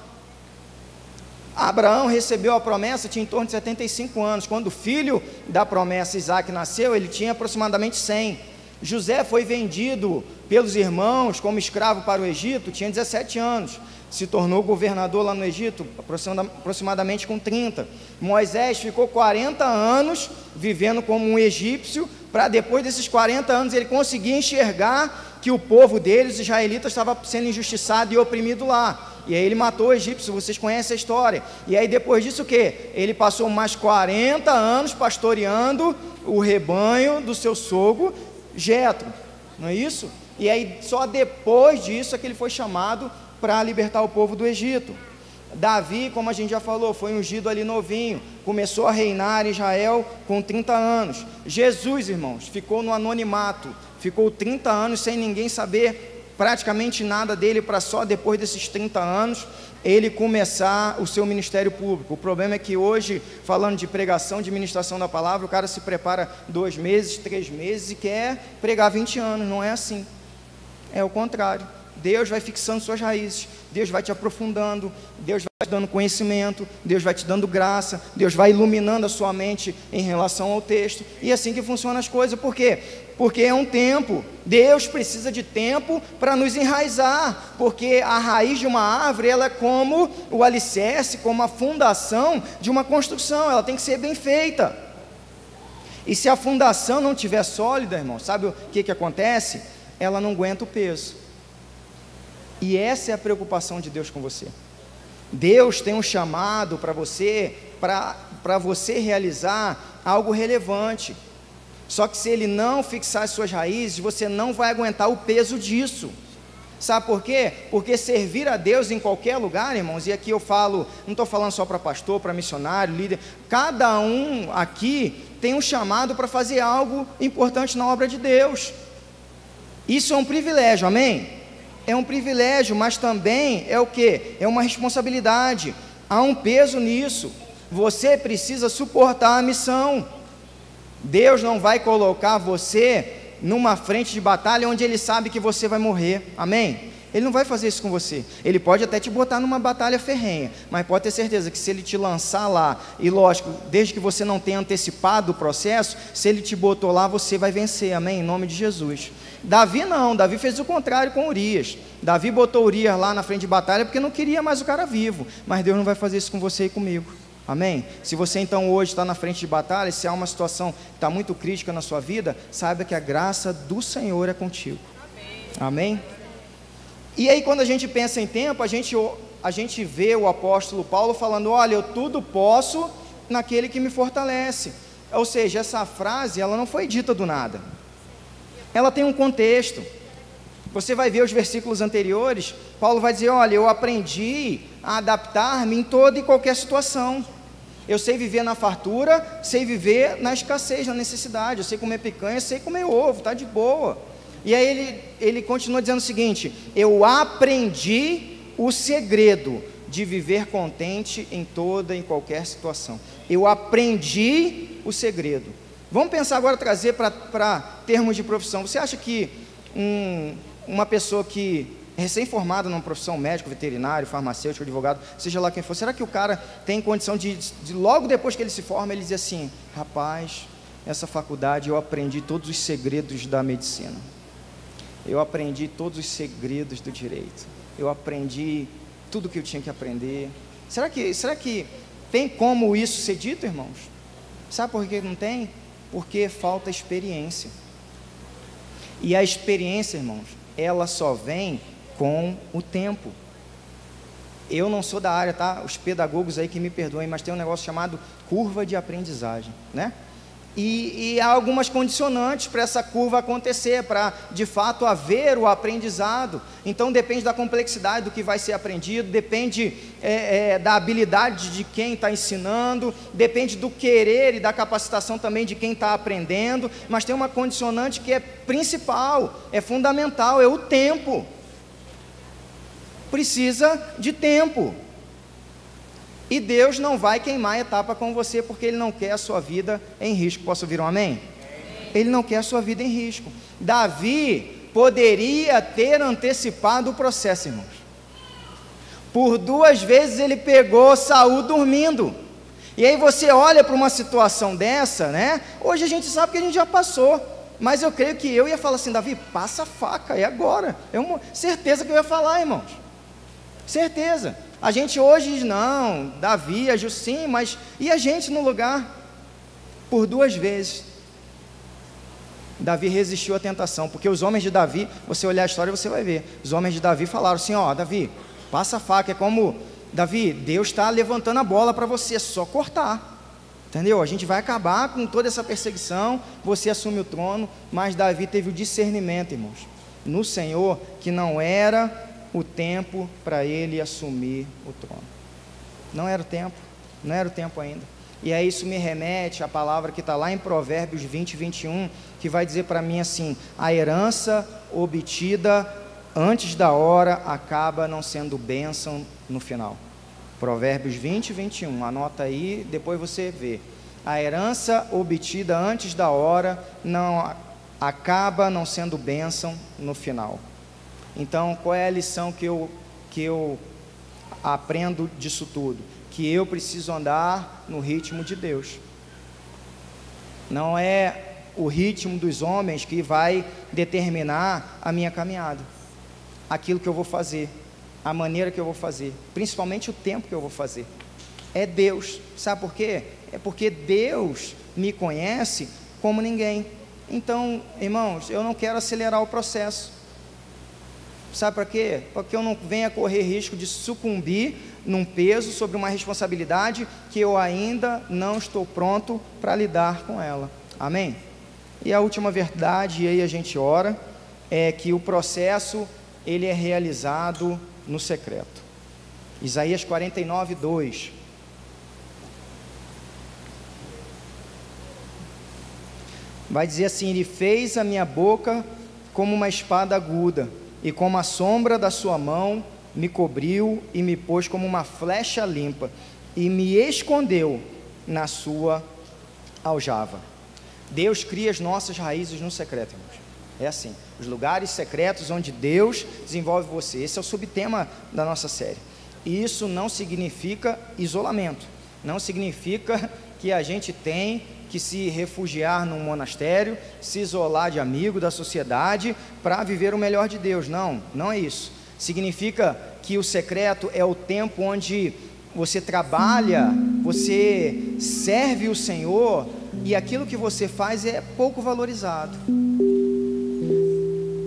Abraão recebeu a promessa, tinha em torno de 75 anos. Quando o filho da promessa, Isaac, nasceu, ele tinha aproximadamente 100. José foi vendido pelos irmãos como escravo para o Egito, tinha 17 anos. Se tornou governador lá no Egito, aproximadamente com 30. Moisés ficou 40 anos vivendo como um egípcio, para depois desses 40 anos ele conseguir enxergar que o povo deles, os israelitas, estava sendo injustiçado e oprimido lá. E aí ele matou o egípcio, vocês conhecem a história. E aí depois disso o quê? Ele passou mais 40 anos pastoreando o rebanho do seu sogro Jetro, não é isso? E aí só depois disso é que ele foi chamado para libertar o povo do Egito. Davi, como a gente já falou, foi ungido ali novinho, começou a reinar em Israel com 30 anos. Jesus, irmãos, ficou no anonimato, ficou 30 anos sem ninguém saber praticamente nada dele, para só depois desses 30 anos ele começar o seu ministério público. O problema é que hoje, falando de pregação, de ministração da palavra, o cara se prepara 2 meses, 3 meses e quer pregar 20 anos, não é assim, é o contrário. Deus vai fixando suas raízes, Deus vai te aprofundando, Deus vai te dando conhecimento, Deus vai te dando graça, Deus vai iluminando a sua mente em relação ao texto, e é assim que funcionam as coisas. Por quê? Porque é um tempo, Deus precisa de tempo para nos enraizar, porque a raiz de uma árvore, ela é como o alicerce, como a fundação de uma construção, ela tem que ser bem feita, e se a fundação não estiver sólida, irmão, sabe o que acontece? Ela não aguenta o peso. E essa é a preocupação de Deus com você. Deus tem um chamado para você, para você realizar algo relevante. Só que se Ele não fixar as suas raízes, você não vai aguentar o peso disso. Sabe por quê? Porque servir a Deus em qualquer lugar, irmãos, e aqui eu falo, não estou falando só para pastor, para missionário, líder, cada um aqui tem um chamado para fazer algo importante na obra de Deus. Isso é um privilégio, amém? É um privilégio, mas também é o quê? É uma responsabilidade, há um peso nisso, você precisa suportar a missão. Deus não vai colocar você numa frente de batalha onde Ele sabe que você vai morrer, amém? Ele não vai fazer isso com você. Ele pode até te botar numa batalha ferrenha, mas pode ter certeza que se ele te lançar lá, e lógico, desde que você não tenha antecipado o processo, se ele te botou lá, você vai vencer, amém? Em nome de Jesus. Davi não, Davi fez o contrário com Urias. Davi botou Urias lá na frente de batalha porque não queria mais o cara vivo, mas Deus não vai fazer isso com você e comigo, amém? Se você então hoje está na frente de batalha, se há uma situação que está muito crítica na sua vida, saiba que a graça do Senhor é contigo, amém? E aí quando a gente pensa em tempo, a gente vê o apóstolo Paulo falando, olha, eu tudo posso naquele que me fortalece. Ou seja, essa frase, ela não foi dita do nada, ela tem um contexto. Você vai ver os versículos anteriores, Paulo vai dizer, olha, eu aprendi a adaptar-me em toda e qualquer situação. Eu sei viver na fartura, sei viver na escassez, na necessidade, eu sei comer picanha, sei comer ovo, está de boa. E aí ele continua dizendo o seguinte, eu aprendi o segredo de viver contente em toda e qualquer situação. Eu aprendi o segredo. Vamos pensar agora, trazer para termos de profissão. Você acha que uma pessoa que é recém-formada numa profissão, médico, veterinário, farmacêutico, advogado, seja lá quem for, será que o cara tem condição de logo depois que ele se forma, ele diz assim, rapaz, essa faculdade eu aprendi todos os segredos da medicina, eu aprendi todos os segredos do direito, eu aprendi tudo que eu tinha que aprender. Será que tem como isso ser dito, irmãos? Sabe por que não tem? Porque falta experiência. E a experiência, irmãos, ela só vem com o tempo. Eu não sou da área, tá? Os pedagogos aí que me perdoem, mas tem um negócio chamado curva de aprendizagem, né? E há algumas condicionantes para essa curva acontecer, para de fato haver o aprendizado. Então depende da complexidade do que vai ser aprendido, depende da habilidade de quem está ensinando, depende do querer e da capacitação também de quem está aprendendo, mas tem uma condicionante que é principal, é fundamental, é o tempo. Precisa de tempo. E Deus não vai queimar a etapa com você, porque Ele não quer a sua vida em risco. Posso ouvir um amém? Ele não quer a sua vida em risco. Davi poderia ter antecipado o processo, irmãos. Por 2 vezes ele pegou Saul dormindo. E aí você olha para uma situação dessa, né? Hoje a gente sabe que a gente já passou, mas eu creio que eu ia falar assim, Davi, passa a faca, é agora. Certeza que eu ia falar, irmãos. Certeza. A gente hoje diz, não, Davi agiu sim, mas e a gente no lugar? Por 2 vezes, Davi resistiu à tentação, porque os homens de Davi, você olhar a história, você vai ver, os homens de Davi falaram assim, ó, Davi, passa a faca, é como, Davi, Deus está levantando a bola para você, é só cortar, entendeu? A gente vai acabar com toda essa perseguição, você assume o trono, mas Davi teve o discernimento, irmãos, no Senhor, que não era o tempo para ele assumir o trono. Não era o tempo ainda. E aí isso me remete à palavra que está lá em Provérbios 20, 21, que vai dizer para mim assim, a herança obtida antes da hora acaba não sendo bênção no final. Provérbios 20, 21, anota aí, depois você vê. A herança obtida antes da hora acaba não sendo bênção no final. Então, qual é a lição que eu aprendo disso tudo? Que eu preciso andar no ritmo de Deus. Não é o ritmo dos homens que vai determinar a minha caminhada. Aquilo que eu vou fazer, a maneira que eu vou fazer, principalmente o tempo que eu vou fazer. É Deus. Sabe por quê? É porque Deus me conhece como ninguém. Então, irmãos, eu não quero acelerar o processo. Sabe para quê? Para que eu não venha correr risco de sucumbir num peso sobre uma responsabilidade que eu ainda não estou pronto para lidar com ela. Amém? E a última verdade, e aí a gente ora, é que o processo, ele é realizado no secreto. Isaías 49, 2. Vai dizer assim, ele fez a minha boca como uma espada aguda, e como a sombra da sua mão me cobriu e me pôs como uma flecha limpa, e me escondeu na sua aljava. Deus cria as nossas raízes no secreto, irmãos. É assim, os lugares secretos onde Deus desenvolve você. Esse é o subtema da nossa série. E isso não significa isolamento, não significa que a gente tem que se refugiar num monastério, se isolar de amigo, da sociedade, para viver o melhor de Deus. Não, não é isso. Significa que o secreto é o tempo onde você trabalha, você serve o Senhor, e aquilo que você faz é pouco valorizado,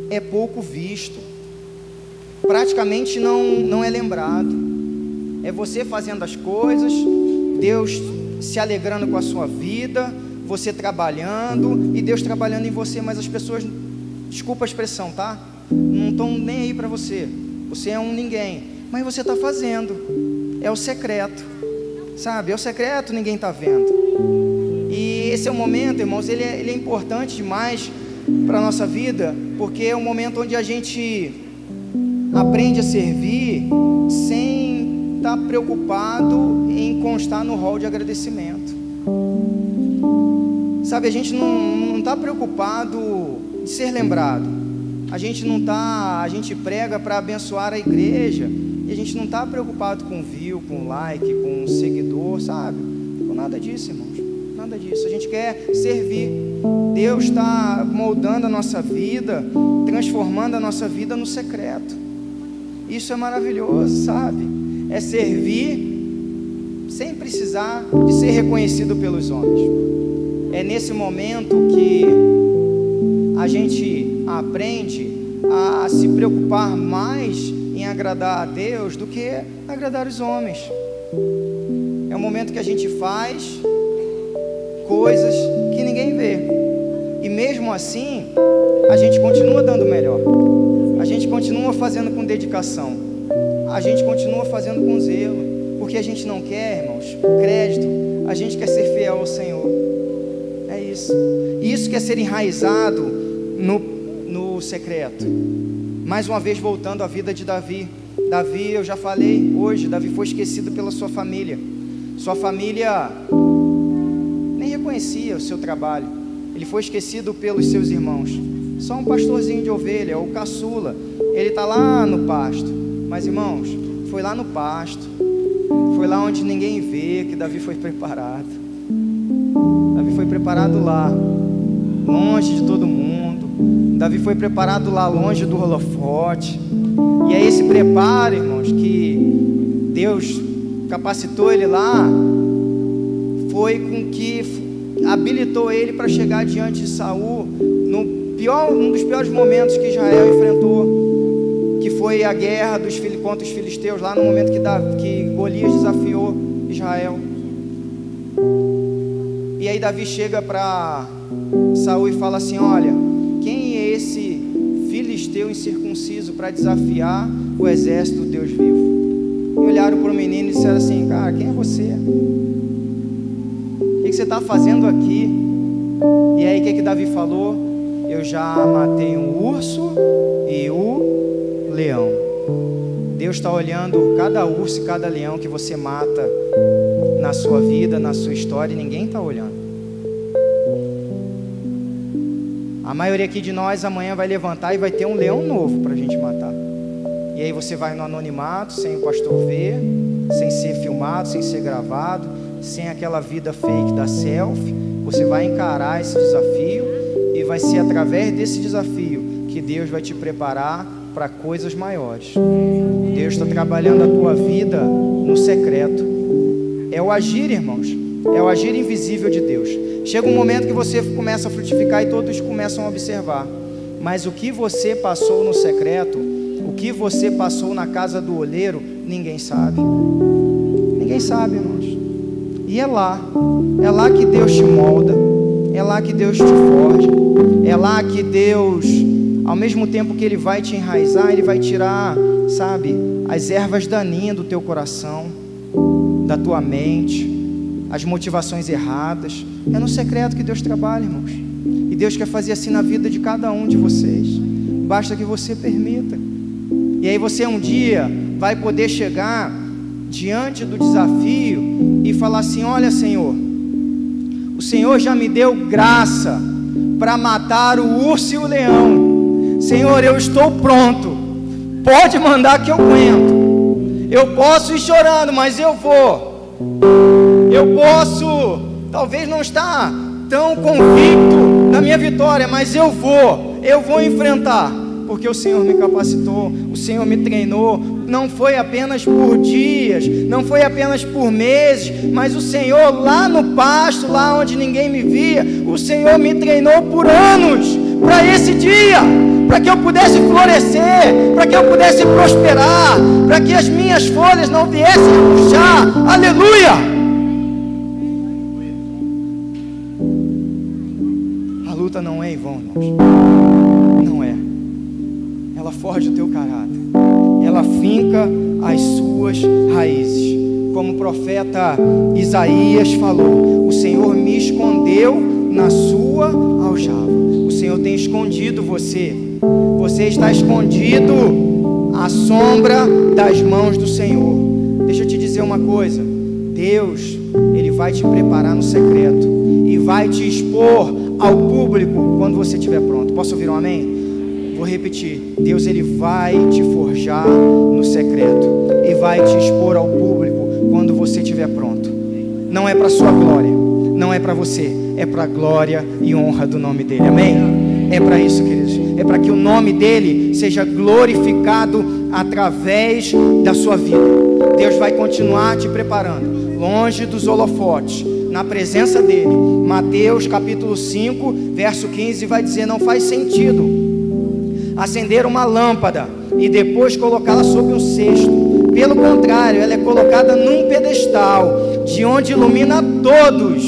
é pouco visto, praticamente não é lembrado. É você fazendo as coisas, Deus se alegrando com a sua vida, você trabalhando e Deus trabalhando em você, mas as pessoas, desculpa a expressão, tá? Não estão nem aí para você. Você é um ninguém, mas você está fazendo. É o secreto, sabe? É o secreto, ninguém está vendo. E esse é o momento, irmãos, ele é importante demais para a nossa vida, porque é o momento onde a gente aprende a servir sem estar preocupado em constar no hall de agradecimento. Sabe, a gente não está preocupado de ser lembrado. A gente prega para abençoar a igreja, e a gente não está preocupado com view, com like, com seguidor, sabe? Com nada disso, irmãos, nada disso. A gente quer servir. Deus está moldando a nossa vida, transformando a nossa vida no secreto. Isso é maravilhoso, sabe? É servir sem precisar de ser reconhecido pelos homens. É nesse momento que a gente aprende a se preocupar mais em agradar a Deus do que agradar os homens. É o momento que a gente faz coisas que ninguém vê, e mesmo assim a gente continua dando melhor, a gente continua fazendo com dedicação, a gente continua fazendo com zelo, porque a gente não quer, irmãos, crédito, a gente quer ser fiel ao Senhor. É isso. Isso quer ser enraizado no secreto. Mais uma vez, voltando à vida de Davi. Davi, eu já falei hoje, Davi foi esquecido pela sua família. Sua família nem reconhecia o seu trabalho. Ele foi esquecido pelos seus irmãos. Só um pastorzinho de ovelha, o caçula. Ele está lá no pasto. Mas, irmãos, foi lá no pasto, foi lá onde ninguém vê que Davi foi preparado. Davi foi preparado lá, longe de todo mundo. Davi foi preparado lá, longe do holofote. E é esse preparo, irmãos, que Deus capacitou ele lá, foi com que habilitou ele para chegar diante de Saul um dos piores momentos que Israel enfrentou, que foi a guerra contra os filisteus, lá no momento que Golias desafiou Israel. E aí Davi chega para Saul e fala assim: olha, quem é esse filisteu incircunciso para desafiar o exército do Deus vivo? E olharam para o menino e disseram assim: cara, quem é você? O que você está fazendo aqui? E aí o que Davi falou? Eu já matei um urso e o leão. Deus está olhando cada urso e cada leão que você mata na sua vida, na sua história, e ninguém está olhando. A maioria aqui de nós amanhã vai levantar e vai ter um leão novo para a gente matar. E aí você vai no anonimato, sem o pastor ver, sem ser filmado, sem ser gravado, sem aquela vida fake da selfie. Você vai encarar esse desafio, e vai ser através desse desafio que Deus vai te preparar para coisas maiores. Deus está trabalhando a tua vida no secreto. É o agir, irmãos, é o agir invisível de Deus. Chega um momento que você começa a frutificar e todos começam a observar, mas o que você passou no secreto, o que você passou na casa do oleiro, ninguém sabe. Ninguém sabe, irmãos. E é lá que Deus te molda, é lá que Deus te forja, é lá que Deus, ao mesmo tempo que Ele vai te enraizar, Ele vai tirar, sabe, as ervas daninhas do teu coração, da tua mente, as motivações erradas. É no secreto que Deus trabalha, irmãos. E Deus quer fazer assim na vida de cada um de vocês. Basta que você permita. E aí você um dia vai poder chegar diante do desafio e falar assim: olha, Senhor, o Senhor já me deu graça para matar o urso e o leão. Senhor, eu estou pronto, pode mandar que eu aguento. Eu posso ir chorando, mas eu vou. Eu posso, talvez não estar tão convicto na minha vitória, mas eu vou enfrentar, porque o Senhor me capacitou, o Senhor me treinou. Não foi apenas por dias, não foi apenas por meses, mas o Senhor lá no pasto, lá onde ninguém me via, o Senhor me treinou por anos, para esse dia, para que eu pudesse florescer, para que eu pudesse prosperar, para que as minhas folhas não viessem a murchar. Aleluia! A luta não é em vão, irmãos. Não é. Ela forja o teu caráter. Ela finca as suas raízes. Como o profeta Isaías falou: o Senhor me escondeu na sua aljava. O Senhor tem escondido você. Você está escondido à sombra das mãos do Senhor. Deixa eu te dizer uma coisa: Deus, Ele vai te preparar no secreto e vai te expor ao público quando você estiver pronto. Posso ouvir um amém? Vou repetir: Deus, Ele vai te forjar no secreto e vai te expor ao público quando você estiver pronto. Não é para sua glória, não é para você, é para a glória e honra do nome dEle. Amém? É para isso, queridos. É para que o nome dEle seja glorificado através da sua vida. Deus vai continuar te preparando, longe dos holofotes, na presença dEle. Mateus capítulo 5, verso 15 vai dizer: não faz sentido acender uma lâmpada e depois colocá-la sobre um cesto. Pelo contrário, ela é colocada num pedestal, de onde ilumina todos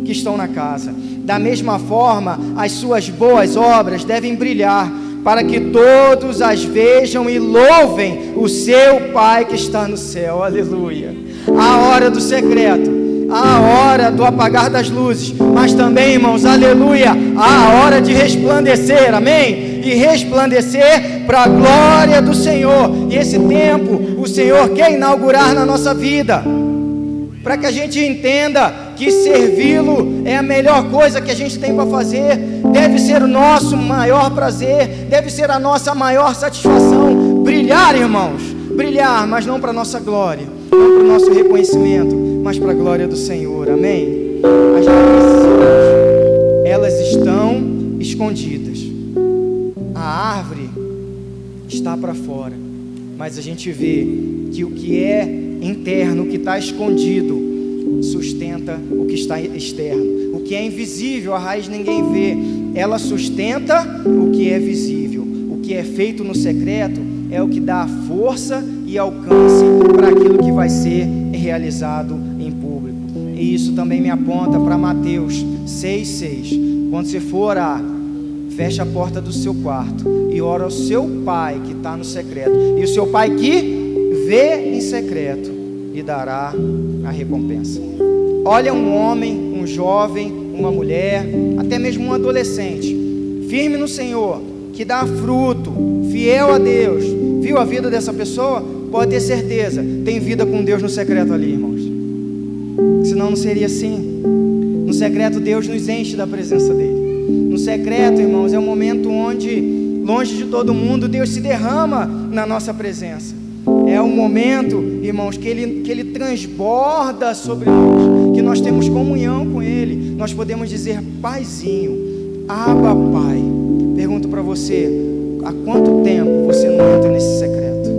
que estão na casa. Da mesma forma, as suas boas obras devem brilhar, para que todos as vejam e louvem o seu Pai que está no céu. Aleluia! A hora do secreto, a hora do apagar das luzes, mas também, irmãos, aleluia, a hora de resplandecer, amém? E resplandecer para a glória do Senhor. E esse tempo o Senhor quer inaugurar na nossa vida, para que a gente entenda que servi-lo é a melhor coisa que a gente tem para fazer, deve ser o nosso maior prazer, deve ser a nossa maior satisfação. Brilhar, irmãos, brilhar, mas não para a nossa glória, não para o nosso reconhecimento, mas para a glória do Senhor. Amém? As raízes, elas estão escondidas. A árvore está para fora, mas a gente vê que o que é interno, o que está escondido, sustenta o que está externo. O que é invisível, a raiz ninguém vê, ela sustenta o que é visível. O que é feito no secreto é o que dá força e alcance para aquilo que vai ser realizado em público. E isso também me aponta para Mateus 6,6. Quando você for orar, feche a porta do seu quarto e ora ao seu Pai que está no secreto. E o seu Pai que vê em secreto lhe dará a recompensa. Olha um homem, um jovem, uma mulher, até mesmo um adolescente, firme no Senhor, que dá fruto, fiel a Deus. Viu a vida dessa pessoa? Pode ter certeza, tem vida com Deus no secreto ali, irmãos. Senão não seria assim. No secreto Deus nos enche da presença dEle. No secreto, irmãos, é um momento onde, longe de todo mundo, Deus se derrama na nossa presença. É um momento, irmãos, que Ele transborda sobre nós, que nós temos comunhão com Ele. Nós podemos dizer: Paizinho, Abba Pai. Pergunto para você: há quanto tempo você não entra nesse secreto?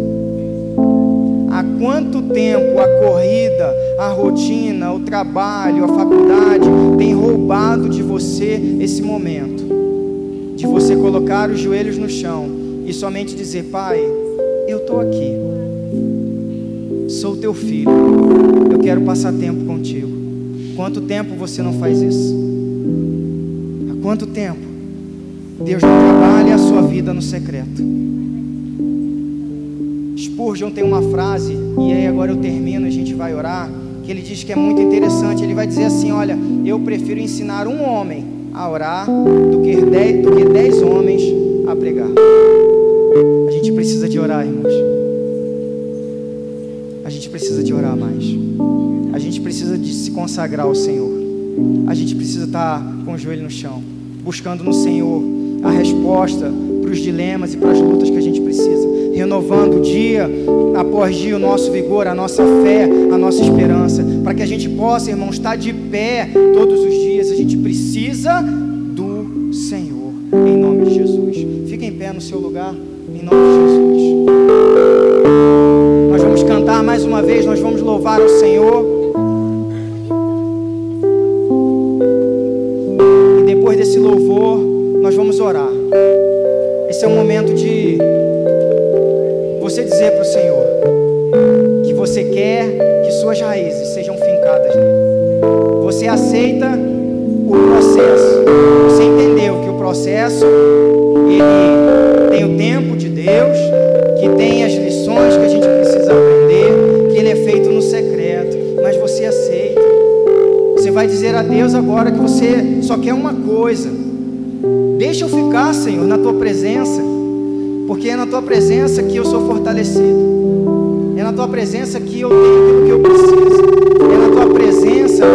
Há quanto tempo a corrida, a rotina, o trabalho, a faculdade tem roubado de você esse momento de você colocar os joelhos no chão e somente dizer: Pai, eu estou aqui, sou teu filho, eu quero passar tempo contigo. Quanto tempo você não faz isso? Há quanto tempo Deus não trabalha a sua vida no secreto? Spurgeon tem uma frase, e aí agora eu termino e a gente vai orar, que ele diz que é muito interessante. Ele vai dizer assim: olha, eu prefiro ensinar um homem a orar do que 10 homens a pregar. A gente precisa de orar, irmãos. A gente precisa de orar mais. A gente precisa de se consagrar ao Senhor. A gente precisa estar com o joelho no chão. buscando no Senhor a resposta para os dilemas e para as lutas que a gente precisa, renovando dia após dia o nosso vigor, a nossa fé, a nossa esperança, para que a gente possa, irmão, estar de pé todos os dias. A gente precisa do Senhor, em nome de Jesus. Fica em pé no seu lugar, em nome de Jesus. Nós vamos cantar mais uma vez, nós vamos louvar ao Senhor. E depois desse louvor, nós vamos orar. Esse é o momento de você dizer para o Senhor que você quer que suas raízes sejam fincadas nele. Você aceita o processo. Você entendeu que o processo, ele tem o tempo de Deus, que tem as lições que a gente precisa aprender, que ele é feito no secreto, mas você aceita. Você vai dizer a Deus agora que você só quer uma coisa: deixa eu ficar, Senhor, na tua presença, porque é na tua presença que eu sou fortalecido, é na tua presença que eu tenho aquilo que eu preciso, é na tua presença